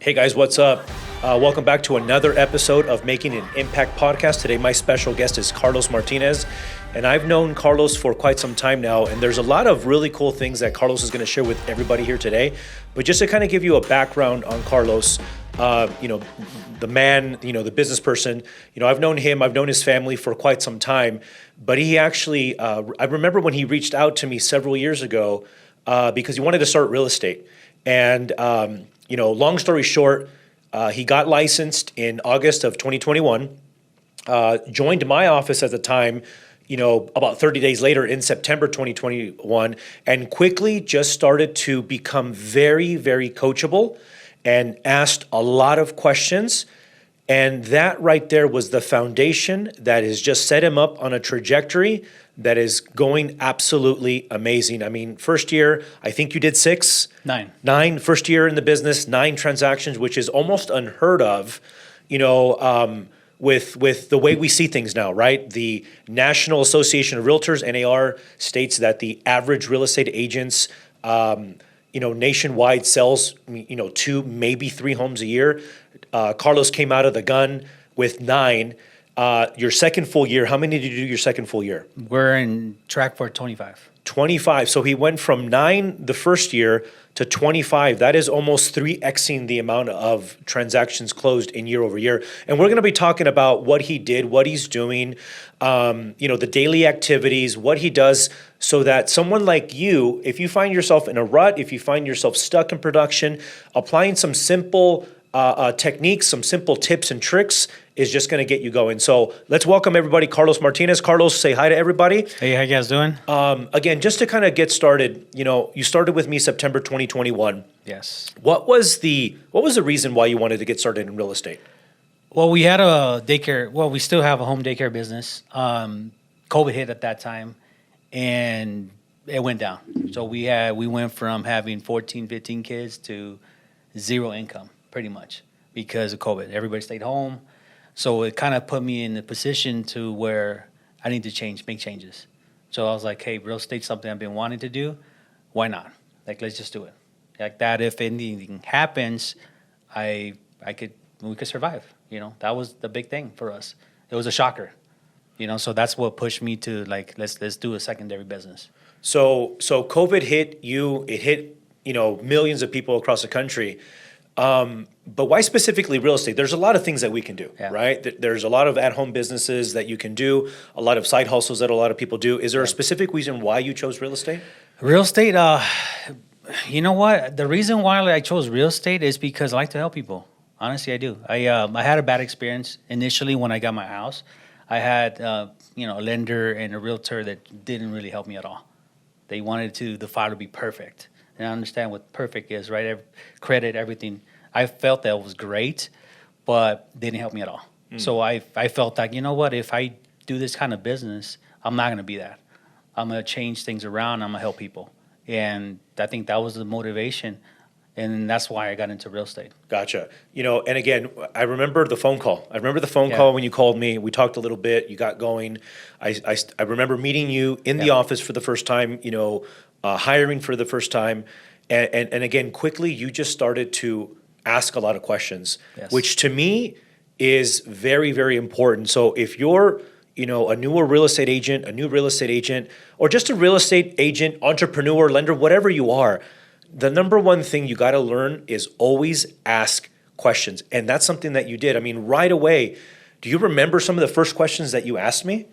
Hey guys, what's up? Welcome back to another episode of Making an Impact podcast. Today, my special guest is Carlos Martinez, and I've known Carlos for quite some time now, and there's a lot of really cool things that Carlos is going to share with everybody here today. But just to kind of give you a background on Carlos, the man, the business person, I've known him, I've known his family for quite some time, but he actually, I remember when he reached out to me several years ago because he wanted to start real estate. And, long story short, he got licensed in August of 2021, joined my office at the time, about 30 days later in September 2021, and quickly just started to become very, very coachable and asked a lot of questions. And that right there was the foundation that has just set him up on a trajectory that is going absolutely amazing. I mean, first year, I think you did nine. First year in the business, 9 transactions, which is almost unheard of, with the way we see things now, right? The National Association of Realtors, NAR, states that the average real estate agents, nationwide sells, 2, maybe 3 homes a year. Carlos came out of the gun with 9. Your second full year, how many did you do your second full year? We're in track for 25. 25. So he went from 9 the first year to 25. That is almost 3xing the amount of transactions closed in year over year. And we're going to be talking about what he did, what he's doing, the daily activities, what he does so that someone like you, if you find yourself in a rut, if you find yourself stuck in production, applying some simple techniques, some simple tips and tricks is just going to get you going. So let's welcome everybody, Carlos Martinez. Carlos, say hi to everybody. Hey, how you guys doing? Again, just to kind of get started, you started with me September 2021. Yes. What was the reason why you wanted to get started in real estate? Well, we had a daycare. Well, we still have a home daycare business. COVID hit at that time, and it went down. So we went from having 14, 15 kids to 0 income, pretty much, because of COVID. Everybody stayed home. So it kind of put me in the position to where I need to make changes. So I was like, hey, real estate's something I've been wanting to do. Why not? Like, let's just do it. Like that, if anything happens, we could survive. That was the big thing for us. It was a shocker. So that's what pushed me to let's do a secondary business. So COVID hit you. It hit millions of people across the country. But why specifically real estate? There's a lot of things that we can do, right? There's a lot of at-home businesses that you can do, a lot of side hustles that a lot of people do. Is there a specific reason why you chose real estate? Real estate, you know what? The reason why I chose real estate is because I like to help people. Honestly, I do. I had a bad experience initially when I got my house. I had, a lender and a realtor that didn't really help me at all. They wanted the file to be perfect. And I understand what perfect is, right? Credit, everything. I felt that was great, but they didn't help me at all. So I felt like, if I do this kind of business, I'm not going to be that. I'm going to change things around. I'm going to help people. And I think that was the motivation. And that's why I got into real estate. Gotcha. And again, I remember the phone call. Call when you called me. We talked a little bit. You got going. I remember meeting you in the office for the first time, hiring for the first time. And again, quickly, you just started to ask a lot of questions, which to me is very, very important. So if you're, a new real estate agent, or just a real estate agent, entrepreneur, lender, whatever you are, the number one thing you got to learn is always ask questions. And that's something that you did. I mean, right away, do you remember some of the first questions that you asked me?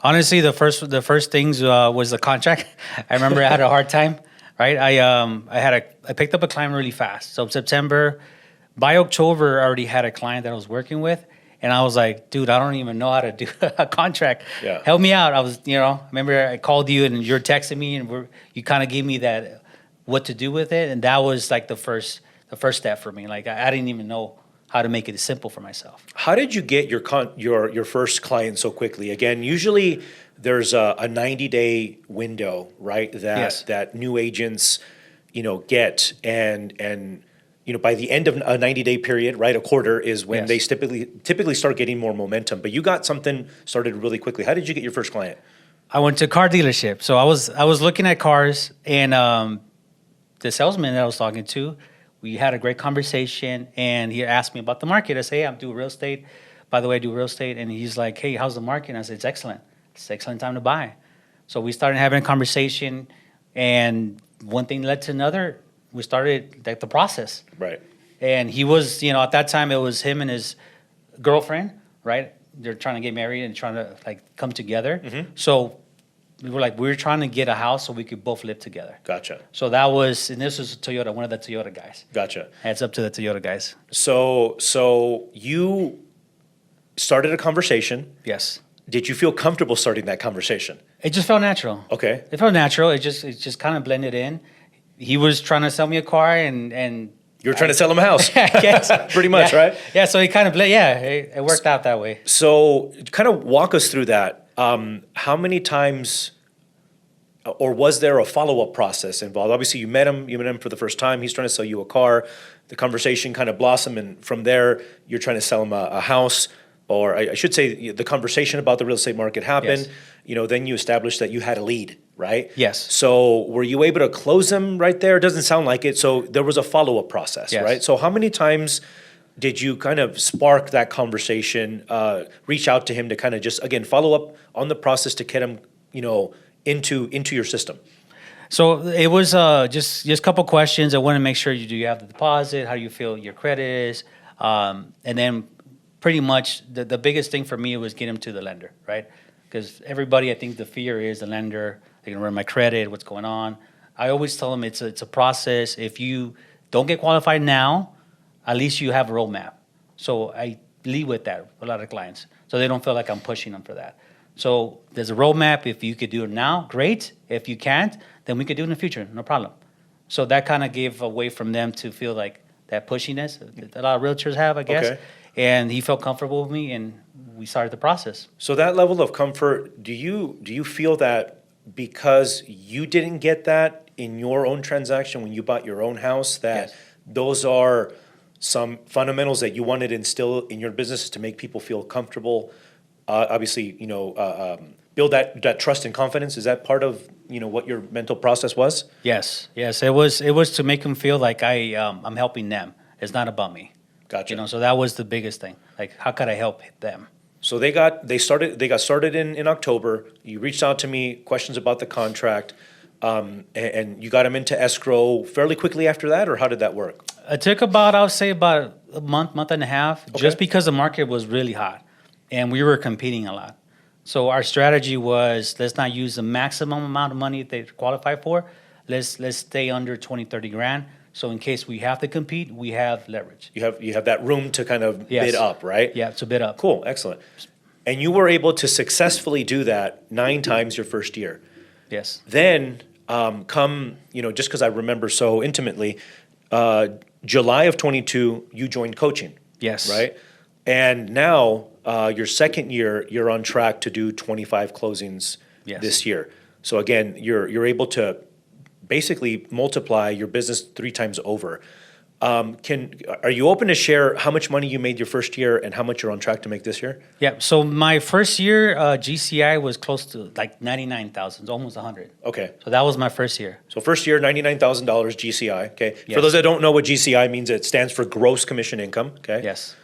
Honestly, the first things was the contract. I remember I had a hard time. Right, I picked up a client really fast. So September, by October, I already had a client that I was working with, and I was like, dude, I don't even know how to do a contract. Yeah. Help me out. I was, remember I called you and you're texting me, and you kind of gave me that what to do with it, and that was like the first step for me. Like I didn't even know how to make it simple for myself. How did you get your first client so quickly? Again, usually there's a 90-day window, right? That new agents, get and by the end of a 90-day period, right? A quarter is when they typically start getting more momentum. But you got something started really quickly. How did you get your first client? I went to a car dealership. So I was looking at cars, and the salesman that I was talking to We had a great conversation, and he asked me about the market. I say, hey, I'm doing real estate. By the way, I do real estate. And he's like, hey, how's the market? And I said, it's excellent. It's an excellent time to buy. So we started having a conversation, and one thing led to another. We started like the process. Right. And he was, at that time, it was him and his girlfriend, right? They're trying to get married and trying to like come together. Mm-hmm. So we were trying to get a house so we could both live together. Gotcha. So that was, and this was Toyota, one of the Toyota guys. Gotcha. Heads up to the Toyota guys. So you started a conversation. Yes. Did you feel comfortable starting that conversation? It just felt natural. Okay. It felt natural. It just kind of blended in. He was trying to sell me a car, and You were trying to sell him a house. I guess. Pretty much, Yeah. right? Yeah. So he kind of it worked out that way. So kind of walk us through that. How many times, or was there a follow-up process involved? Obviously, you met him for the first time. He's trying to sell you a car. The conversation kind of blossomed, and from there, you're trying to sell him a house. Or I should say the conversation about the real estate market happened. Yes. Then you established that you had a lead, right? Yes. So were you able to close them right there? It doesn't sound like it. So there was a follow-up process, Yes. right? So how many times did you kind of spark that conversation, reach out to him to kind of just, again, follow up on the process to get him, into your system? So it was just a couple questions. I want to make sure do you have the deposit? How do you feel your credit is? And then pretty much the biggest thing for me was get him to the lender, right? Because everybody, I think the fear is the lender, they're going to run my credit, what's going on. I always tell them it's a process. If you don't get qualified now, at least you have a roadmap. So I lead with that with a lot of clients. So they don't feel like I'm pushing them for that. So there's a roadmap. If you could do it now, great. If you can't, then we could do it in the future, no problem. So that kind of gave a way from them to feel like that pushiness that a lot of realtors have, I guess. Okay. And he felt comfortable with me, and we started the process. So that level of comfort, do you feel that because you didn't get that in your own transaction when you bought your own house, that Yes. those are some fundamentals that you wanted to instill in your business to make people feel comfortable? Obviously, build that trust and confidence. Is that part of what your mental process was? Yes. It was to make them feel like I'm helping them. It's not about me. Gotcha. So that was the biggest thing. Like, how could I help them? So they got started in October. You reached out to me, questions about the contract, and you got them into escrow fairly quickly after that, or how did that work? It took I would say about a month and a half, just because the market was really hot and we were competing a lot. So our strategy was, let's not use the maximum amount of money they qualify for. Let's stay under 20, 30 grand. So in case we have to compete, we have leverage. You have that room to kind of Yes. bid up, right? Yeah, it's a bid up. Cool, excellent. And you were able to successfully do that 9 times your first year. Yes. Then just because I remember so intimately, July of 22, you joined coaching. Yes. Right? And now, your second year, you're on track to do 25 closings Yes. this year. So again, you're able to basically multiply your business 3 times over. Are you open to share how much money you made your first year and how much you're on track to make this year? Yeah. So my first year, GCI was close to like 99,000, almost 100. Okay. So that was my first year. So first year, $99,000 GCI. Okay. For Yes. those that don't know what GCI means, it stands for gross commission income. Okay. Yes.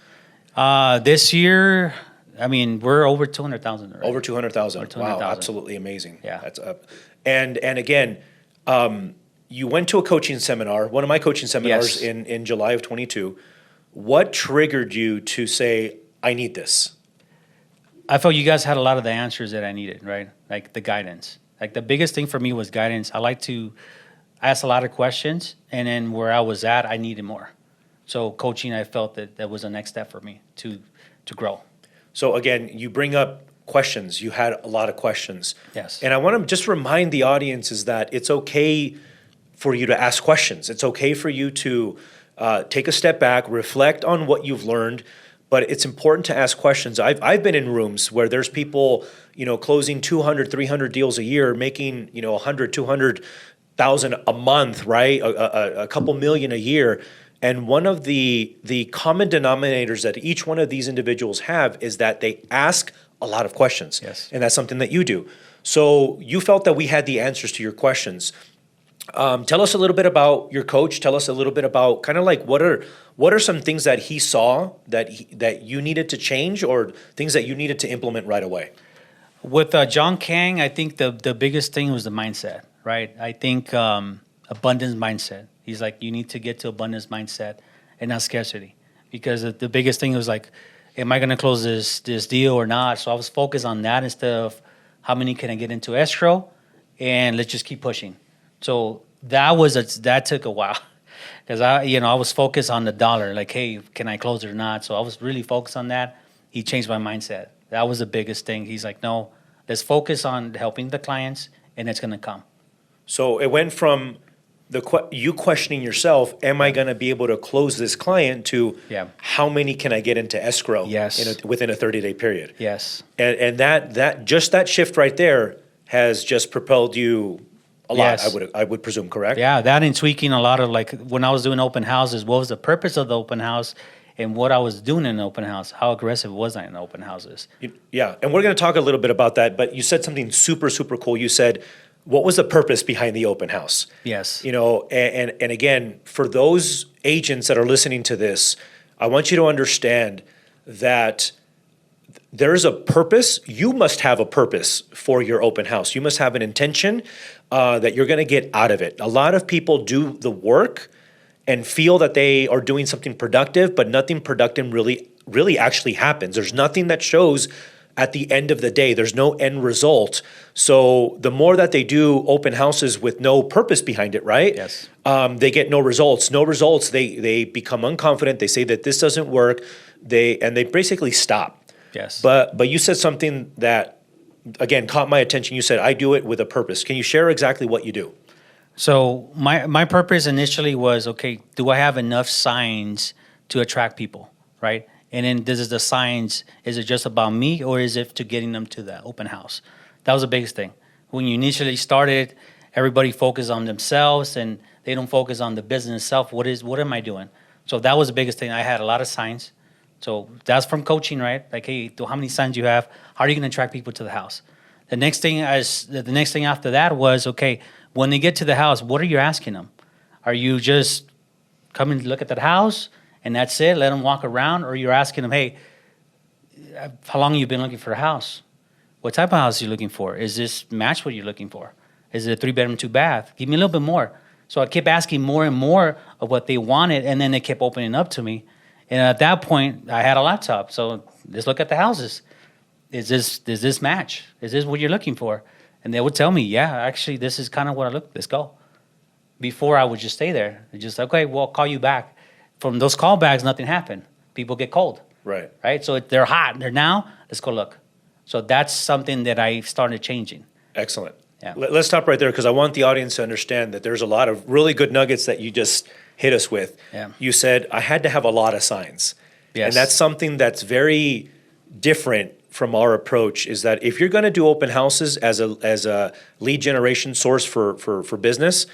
This year, I mean, we're over 200,000 already. Over 200,000. Over Wow, 200,000. absolutely amazing. Yeah. That's up. And again, you went to a coaching seminar, one of my coaching seminars Yes. in July of 22. What triggered you to say, I need this? I felt you guys had a lot of the answers that I needed, right? Like the guidance. Like the biggest thing for me was guidance. I like to ask a lot of questions, and then where I was at, I needed more. So coaching, I felt that was the next step for me to grow. So again, you bring up questions. You had a lot of questions. Yes. And I want to just remind the audience is that it's okay for you to ask questions. It's okay for you to take a step back, reflect on what you've learned, but it's important to ask questions. I've been in rooms where there's people, closing 200, 300 deals a year, making, 100, 200,000 a month, right? A couple million a year. And one of the common denominators that each one of these individuals have is that they ask a lot of questions. Yes. And that's something that you do. So you felt that we had the answers to your questions. Tell us a little bit about your coach. Tell us a little bit about kind of like what are some things that he saw that you needed to change, or things that you needed to implement right away. With John Kang, I think the biggest thing was the mindset, right? I think abundance mindset. He's like, you need to get to abundance mindset and not scarcity, because the biggest thing was like, am I going to close this deal or not? So I was focused on that instead of how many can I get into escrow, and let's just keep pushing. So that took a while, because I was focused on the dollar, like, hey, can I close it or not? So I was really focused on that. He changed my mindset. That was the biggest thing. He's like, no, let's focus on helping the clients, and it's going to come. So it went from you questioning yourself, am I going to be able to close this client, to how many can I get into escrow within a 30-day period? Yes. And that shift right there has just propelled you a lot, I would presume, correct? Yeah, that and tweaking a lot of, like, when I was doing open houses, what was the purpose of the open house and what I was doing in the open house? How aggressive was I in the open houses? Yeah, and we're going to talk a little bit about that, but you said something super, super cool. You said, what was the purpose behind the open house? Yes. And again, for those agents that are listening to this, I want you to understand that there's a purpose. You must have a purpose for your open house. You must have an intention that you're going to get out of it. A lot of people do the work and feel that they are doing something productive, but nothing productive really actually happens. There's nothing that shows at the end of the day. There's no end result. So the more that they do open houses with no purpose behind it, right? Yes. They get no results. No results. They become unconfident. They say that this doesn't work. They basically stop. Yes. But you said something that, again, caught my attention. You said, I do it with a purpose. Can you share exactly what you do? So my purpose initially was, okay, do I have enough signs to attract people, right? And then this is the signs. Is it just about me, or is it to getting them to the open house? That was the biggest thing. When you initially started, everybody focused on themselves and they don't focus on the business itself. What am I doing? So that was the biggest thing. I had a lot of signs. So that's from coaching, right? Like, hey, how many signs you have? How are you going to attract people to the house? The next thing after that was, okay, when they get to the house, what are you asking them? Are you just coming to look at that house and that's it? Let them walk around, or you're asking them, hey, how long have you been looking for a house? What type of house are you looking for? Is this match what you're looking for? Is it a 3-bedroom, 2-bath? Give me a little bit more. So I kept asking more and more of what they wanted, and then they kept opening up to me. And at that point, I had a laptop. So let's look at the houses. Does this match? Is this what you're looking for? And they would tell me, yeah, actually, this is kind of what I look. Let's go. Before, I would just stay there. Just, okay, well, I'll call you back. From those callbacks, nothing happened. People get cold. Right. Right? So they're hot. They're now, let's go look. So that's something that I started changing. Excellent. Yeah. Let's stop right there, because I want the audience to understand that there's a lot of really good nuggets that you just hit us with. Yeah. You said, I had to have a lot of signs. Yes. And that's something that's very different from our approach, is that if you're going to do open houses as a lead generation source for business,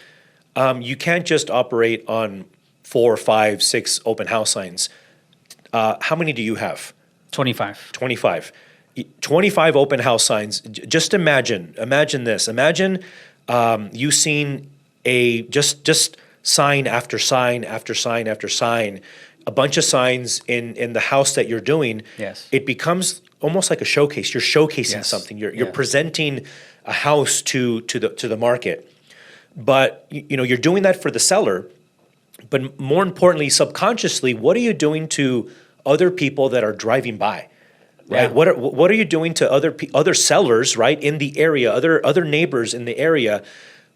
you can't just operate on 4, 5, 6 open house signs. How many do you have? 25. 25. 25 open house signs. Just imagine this. Imagine you seen just sign after sign after sign after sign, a bunch of signs in the house that you're doing. Yes. It becomes almost like a showcase. You're showcasing something. You're presenting a house to the market. But you're doing that for the seller. But more importantly, subconsciously, what are you doing to other people that are driving by? Right. Yeah. What are you doing to other sellers, right, in the area, other neighbors in the area?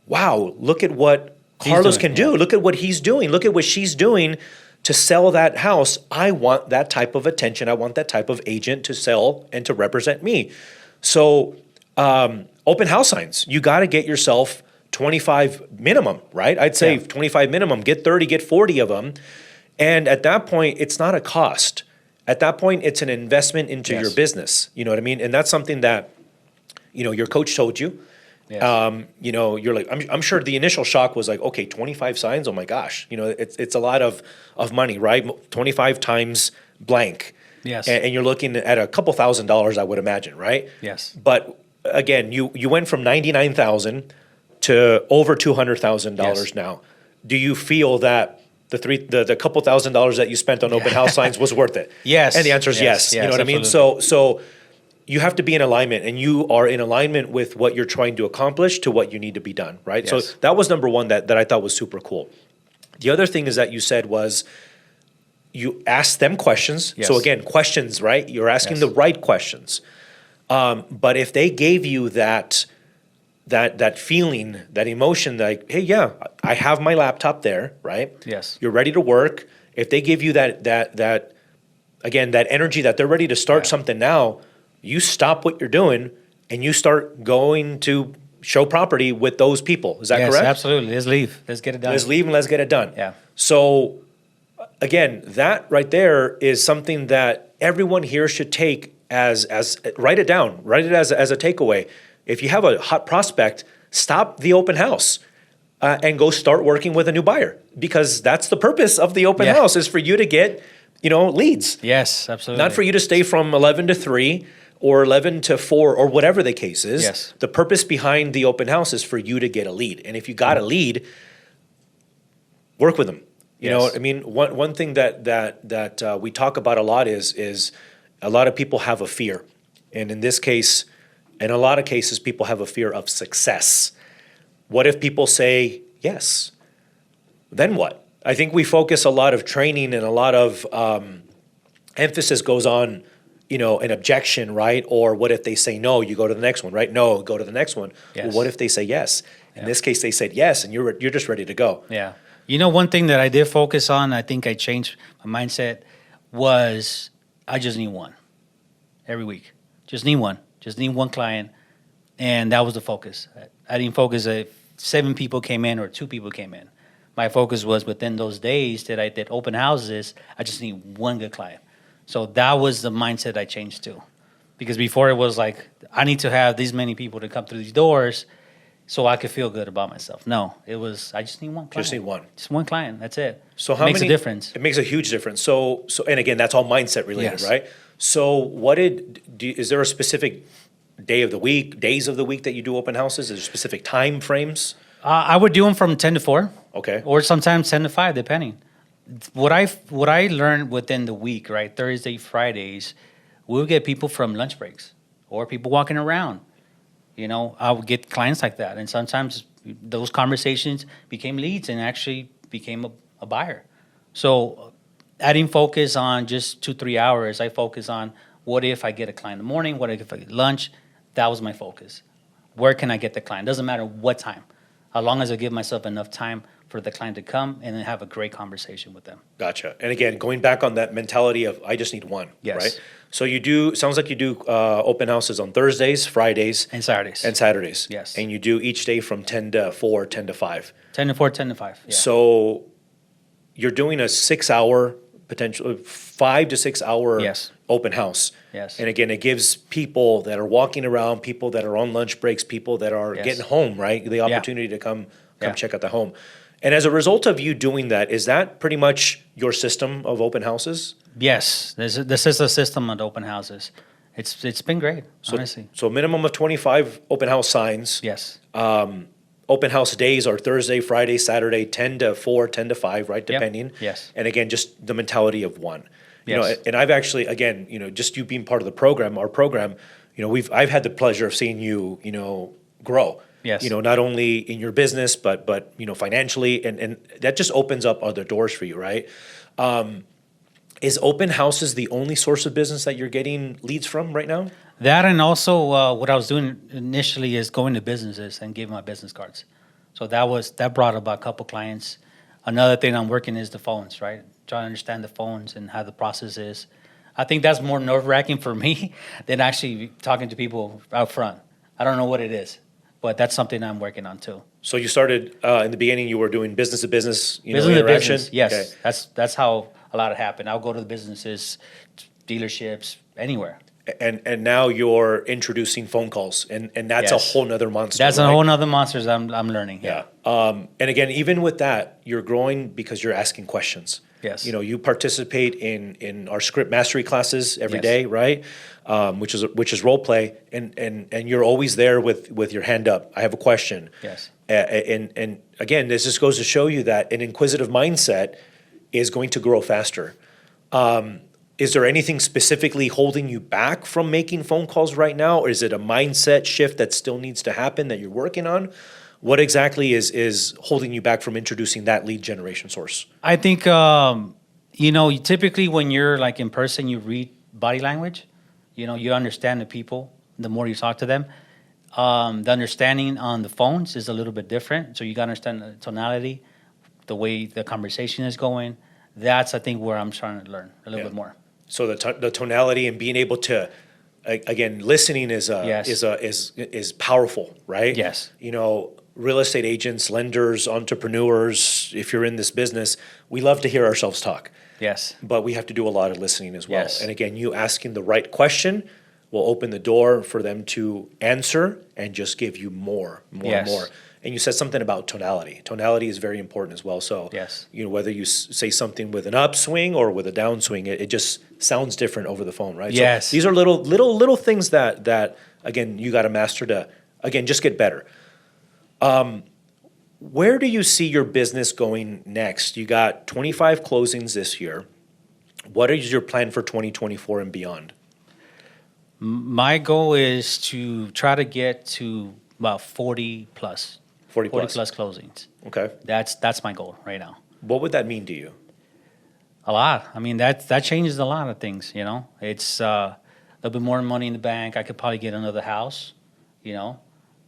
Wow, look at what Carlos can do. Look at what he's doing. Look at what she's doing to sell that house. I want that type of attention. I want that type of agent to sell and to represent me. So open house signs, you got to get yourself 25 minimum, right? I'd say 25 minimum. Get 30, get 40 of them. And at that point, it's not a cost. At that point, it's an investment into your business. You know what I mean? And that's something that, your coach told you. Yes. You're like, I'm sure the initial shock was like, okay, 25 signs. Oh my gosh. It's a lot of money, right? 25 times blank. Yes. And you're looking at a couple $1,000s, I would imagine, right? Yes. But again, you went from 99,000 to over $200,000 Yes. now. Do you feel that the couple $1,000s that you spent on open house signs was worth it? Yes. And the answer is yes. Yes, You know what I mean? absolutely. So you have to be in alignment, and you are in alignment with what you're trying to accomplish to what you need to be done, right? So Yes. that was number one that I thought was super cool. The other thing is that you said was you asked them questions. Yes. So again, questions, right? You're asking Yes. the right questions. But if they gave you that feeling, that emotion, like, hey, yeah, I have my laptop there, right? Yes. You're ready to work. If they give you that again, that energy that they're ready to start Yeah. something now, you stop what you're doing and you start going to show property with those people. Is that Yes, correct? absolutely. Let's leave. Let's get it done. Let's leave and let's get it done. Yeah. So again, that right there is something that everyone here should take as write it down, write it as a takeaway. If you have a hot prospect, stop the open house and go start working with a new buyer, because that's the purpose of the open Yeah. house, is for you to get, leads, Yes, absolutely. not for you to stay from 11 to 3 or 11 to 4 or whatever the case is. Yes. The purpose behind the open house is for you to get a lead. And if you got a lead, work with them. You know, Yes. I mean, one thing that we talk about a lot is a lot of people have a fear, and in this case, in a lot of cases, people have a fear of success. What if people say yes? Then what? I think we focus a lot of training and a lot of emphasis goes on, an objection, right? Or what if they say no? You go to the next one, right? No, go to the next one. Yes. Well, what if they say yes? In Yeah. this case, they said yes, and you're just ready to go. Yeah. One thing that I did focus on, I think I changed my mindset, was I just need one every week. Just need one. Just need one client. And that was the focus. I didn't focus if 7 people came in or 2 people came in. My focus was within those days that I did open houses, I just need one good client. So that was the mindset I changed to. Because before it was like, I need to have these many people to come through these doors so I could feel good about myself. No, it was, I just need one client. Just need one. Just one client. That's it. So how Makes many, a difference. It makes a huge difference. So and again, that's all mindset related, Yes. right? So is there a specific days of the week that you do open houses? Is there specific time frames? I would do them from 10 to 4. Okay. Or sometimes 10 to 5, depending. What I learned within the week, right? Thursday, Fridays, we'll get people from lunch breaks or people walking around. I would get clients like that. And sometimes those conversations became leads and actually became a buyer. So I didn't focus on just 2-3 hours. I focus on what if I get a client in the morning? What if I get lunch? That was my focus. Where can I get the client? Doesn't matter what time. As long as I give myself enough time for the client to come and then have a great conversation with them. Gotcha. And again, going back on that mentality of I just need one, Yes. right? So sounds like you do open houses on Thursdays, Fridays, And Saturdays. and Saturdays. Yes. And you do each day from 10 to 4, 10 to 5. 10 to 4, 10 to 5. Yeah. So you're doing a 6-hour, potential 5 to 6 hour Yes. open house. Yes. And again, it gives people that are walking around, people that are on lunch breaks, people that are Yes. getting home, right? The opportunity to come Yeah. check out the home. And as a result of you doing that, is that pretty much your system of open houses? Yes, this is a system at open houses. It's been great, honestly. So minimum of 25 open house signs. Yes. Open house days are Thursday, Friday, Saturday, 10 to 4, 10 to 5, right? Depending. Yes. And again, just the mentality of one. Yes. And I've actually, again, just you being part of the program, our program, I've had the pleasure of seeing you, grow. Yes. Not only in your business, but financially, and that just opens up other doors for you, right? Is open houses the only source of business that you're getting leads from right now? That, and also what I was doing initially is going to businesses and giving my business cards. So that brought about a couple clients. Another thing I'm working is the phones, right? Trying to understand the phones and how the process is. I think that's more nerve-wracking for me than actually talking to people out front. I don't know what it is, but that's something I'm working on too. So you started in the beginning. You were doing business to business, Business to interaction. business, yes. Okay. That's how a lot of happened. I'll go to the businesses, dealerships, anywhere. And now you're introducing phone calls, and that's a Yes. whole nother monster. That's right? a whole nother monsters I'm learning. Yeah. And again, even with that, you're growing because you're asking questions. Yes. You know, you participate in our script mastery classes every Yes. day, right? Which is role play, and you're always there with your hand up. I have a question. Yes. And again, this just goes to show you that an inquisitive mindset is going to grow faster. Is there anything specifically holding you back from making phone calls right now, or is it a mindset shift that still needs to happen that you're working on? What exactly is holding you back from introducing that lead generation source? I think typically when you're like in person, you read body language. You know, you understand the people. The more you talk to them, the understanding on the phones is a little bit different. So you got to understand the tonality, the way the conversation is going. That's I think where I'm trying to learn a little bit more. So the tonality and being able to, again, listening is Yes. is powerful, right? Yes. You know, real estate agents, lenders, entrepreneurs, if you're in this business, we love to hear ourselves talk, Yes. but we have to do a lot of listening as well. Yes. And again, you asking the right question will open the door for them to answer and just give you more Yes. and more. And you said something about tonality. Tonality is very important as well. So, Yes. you know, whether you say something with an upswing or with a downswing, it just sounds different over the phone, right? Yes. So these are little things that again you got to master to again just get better. Where do you see your business going next? You got 25 closings this year. What is your plan for 2024 and beyond? My goal is to try to get to about 40 plus. 40 40 plus. plus closings. Okay. That's my goal right now. What would that mean to you? A lot. I mean, that changes a lot of things, you know. It's a little bit more money in the bank. I could probably get another house, you know,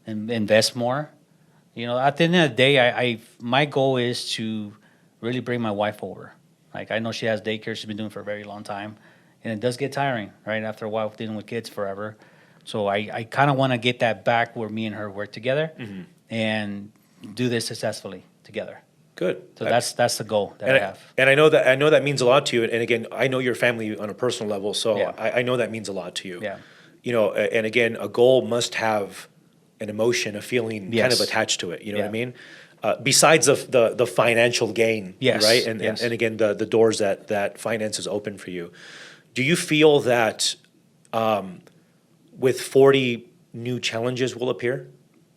and invest more. You know, at the end of the day, my goal is to really bring my wife over. Like, I know she has daycare. She's been doing it for a very long time. And it does get tiring, right, after a while dealing with kids forever. So I kind of want to get that back where me and her work together and do this successfully together. Good. So that's the goal that I have. And I know that means a lot to you. And again, I know your family on a personal level, so Yeah. I know that means a lot to you. Yeah. You know, and again, a goal must have an emotion, a feeling kind Yes. of attached to it. You know what I Yeah. mean? Besides of the financial gain, Yes. right? And, Yes. and again, the doors that finance is open for you. Do you feel that with 40 new challenges will appear?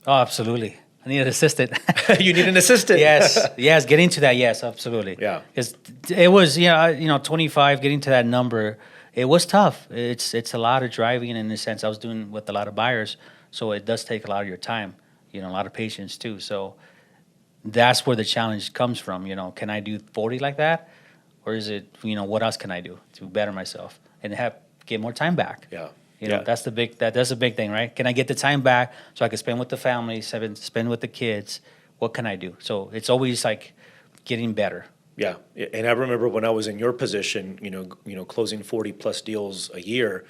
Oh, absolutely. I need an assistant. You need an assistant. yes, getting to that, yes, absolutely. Yeah. Because it was, 25, getting to that number, it was tough. It's a lot of driving in the sense I was doing with a lot of buyers, so it does take a lot of your time, a lot of patience too. So that's where the challenge comes from, can I do 40 like that? Or is it, what else can I do to better myself and get more time back? Yeah. That's the that's a big thing, right? Can I get the time back so I can spend with the family, spend with the kids? What can I do? So it's always like getting better. Yeah, and I remember when I was in your position, closing 40 plus deals a year,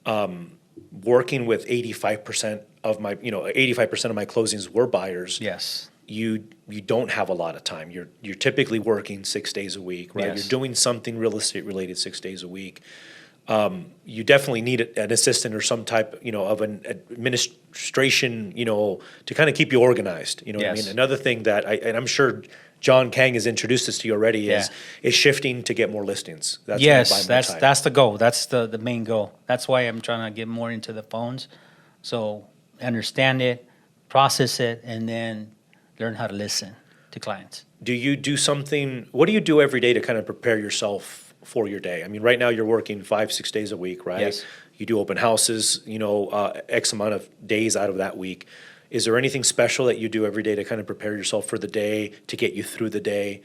working with 85% of my, 85% of my closings were buyers. Yes. You don't have a lot of time. You're typically working 6 days a week, right? Yes. You're doing something real estate related 6 days a week. You definitely need an assistant or some type, of an administration, to kind of keep you organized. You know what I Yes. mean? Another thing that and I'm sure John Kang has introduced this to you already is shifting to get more listings. That's gonna buy more time. That's the goal. That's the main goal. That's why I'm trying to get more into the phones, so understand it, process it, and then learn how to listen to clients. Do you do something? What do you do every day to kind of prepare yourself for your day? I mean, right now you're working 5-6 days a week, right? Yes. You do open houses, X amount of days out of that week. Is there anything special that you do every day to kind of prepare yourself for the day, to get you through the day?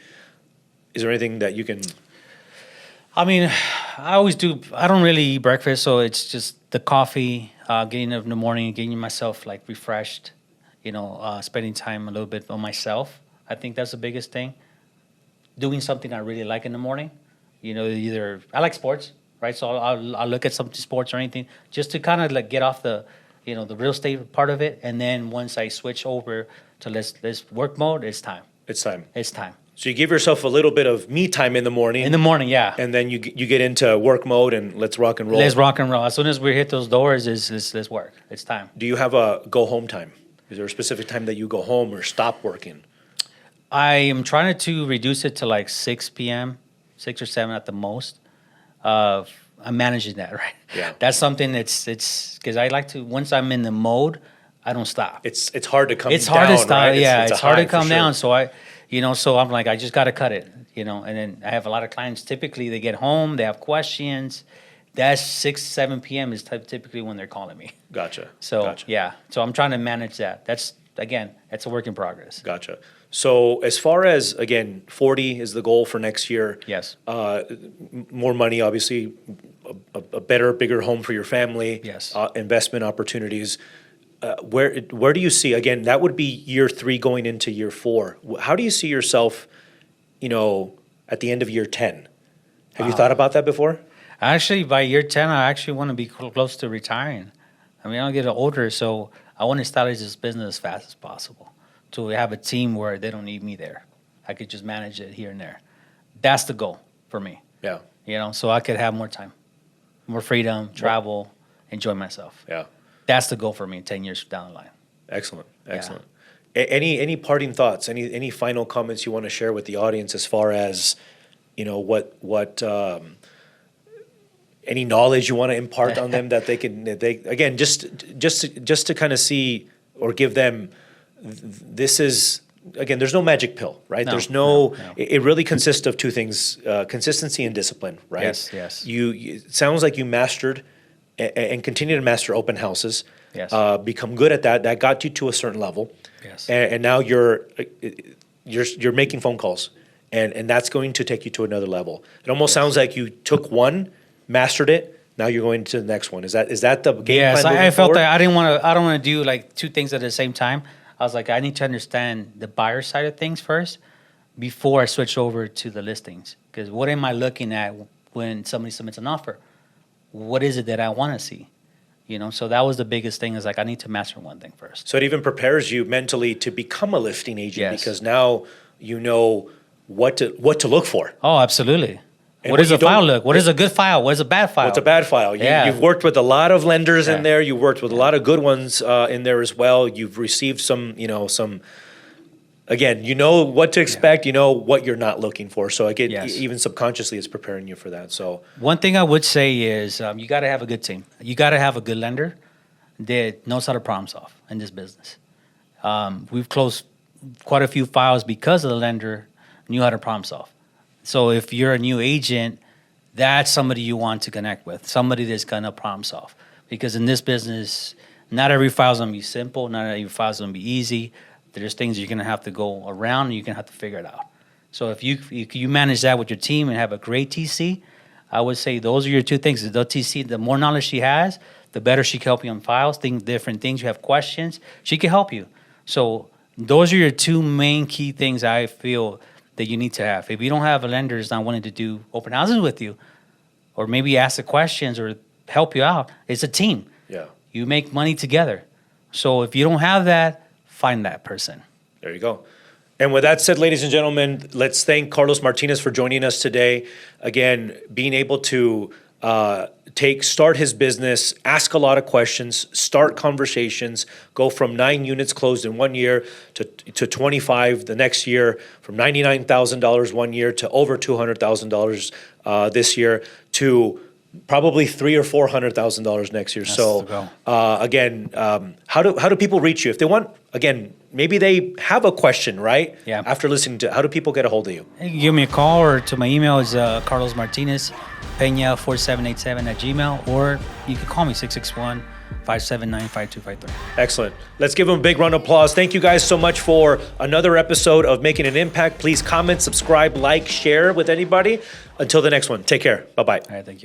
Is there anything that you can? I mean, I always do. I don't really eat breakfast, so it's just the coffee, getting up in the morning, getting myself like refreshed, spending time a little bit on myself. I think that's the biggest thing. Doing something I really like in the morning. Either I like sports, right? So I'll look at some sports or anything just to kind of like get off the, the real estate part of it. And then once I switch over to let's work mode, it's time. It's time. It's time. So you give yourself a little bit of me time in the morning. In the morning, yeah. And then you get into work mode and let's rock and roll. Let's rock and roll. As soon as we hit those doors, let's work. It's time. Do you have a go home time? Is there a specific time that you go home or stop working? I am trying to reduce it to like 6 p.m. 6 or 7 at the most. I'm managing that, right? Yeah. That's something it's because I like to, once I'm in the mode, I don't stop. It's hard to come down, It's hard to stop. right? Yeah, a it's hard high to for come sure. down. So so I'm like, I just got to cut it, and then I have a lot of clients. Typically, they get home, they have questions. That's 6, 7 p.m. is typically when they're calling me. Gotcha. So Gotcha. yeah, so I'm trying to manage that. That's a work in progress. Gotcha. So as far as, again, 40 is the goal for next year. Yes. More money, obviously, a better, bigger home for your family. Yes. Investment opportunities. Where do you see, again, that would be year 3 going into year 4. How do you see yourself, at the end of year 10? Have you thought about that before? Actually, by year 10, I actually want to be close to retiring. I mean, I'll get older, so I want to establish this business as fast as possible. To have a team where they don't need me there. I could just manage it here and there. That's the goal for me. Yeah. So I could have more time, more freedom, travel, enjoy myself. Yeah. That's the goal for me 10 years down the line. Excellent. Excellent. Any parting thoughts? Any final comments you want to share with the audience as far as, what any knowledge you want to impart on them that again, just to kind of see or give them, this is, again, there's no magic pill, right? No, There's no. It really consists of 2 things, consistency and discipline, right? Yes. It sounds like you mastered and continue to master open houses. Yes. Become good at that. That got you to a certain level. Yes. And now you're making phone calls, and that's going to take you to another level. It almost sounds like you took one, mastered it. Now you're going to the next one. Is that the game Yes, plan? I felt forward? that I don't want to do like 2 things at the same time. I was like, I need to understand the buyer side of things first before I switch over to the listings. Because what am I looking at when somebody submits an offer? What is it that I want to see? So that was the biggest thing, is like, I need to master one thing first. So it even prepares you mentally to become a listing agent, Yes. because now you know what to look for. Oh, absolutely. And What what does you a file don't- look? What is a good file? What is a bad file? What's a bad file? Yeah. You've worked with a lot of lenders Yeah. in there. You've worked with a lot of good ones in there as well. You've received some, again, you know what to expect. You know what you're not looking for. So again, Yes. even subconsciously, it's preparing you for that. So One thing I would say is you got to have a good team. You got to have a good lender that knows how to problem solve in this business. We've closed quite a few files because of the lender knew how to problem solve. So if you're a new agent, that's somebody you want to connect with, somebody that's going to problem solve. Because in this business, not every file's going to be simple, not every file's going to be easy. There's things you're going to have to go around, and you're going to have to figure it out. So if you manage that with your team and have a great TC, I would say those are your 2 things. The TC, the more knowledge she has, the better she can help you on files, different things. You have questions, she can help you. So those are your 2 main key things I feel that you need to have. If you don't have a lender that's not wanting to do open houses with you, or maybe ask the questions or help you out, it's a team. yeah, You make money together. So if you don't have that, find that person. there you go. And with that said, ladies and gentlemen, let's thank Carlos Martinez for joining us today. Again, being able to start his business, ask a lot of questions, start conversations, go from 9 units closed in 1 year to 25 the next year, from $99,000 1 year to over $200,000 this year, to probably $300,000 or $400,000 next year. That's So the goal. how do people reach you if they want? Again, maybe they have a question, right? Yeah. After listening to, how do people get a hold of you? You can give me a call, or to my email is Carlos Martinez, Peña4787 at Gmail, or you can call me 661-579-5253. Excellent. Let's give them a big round of applause. Thank you guys so much for another episode of Making an Impact. Please comment, subscribe, like, share with anybody. Until the next one, take care. Bye-bye. All right, thank you.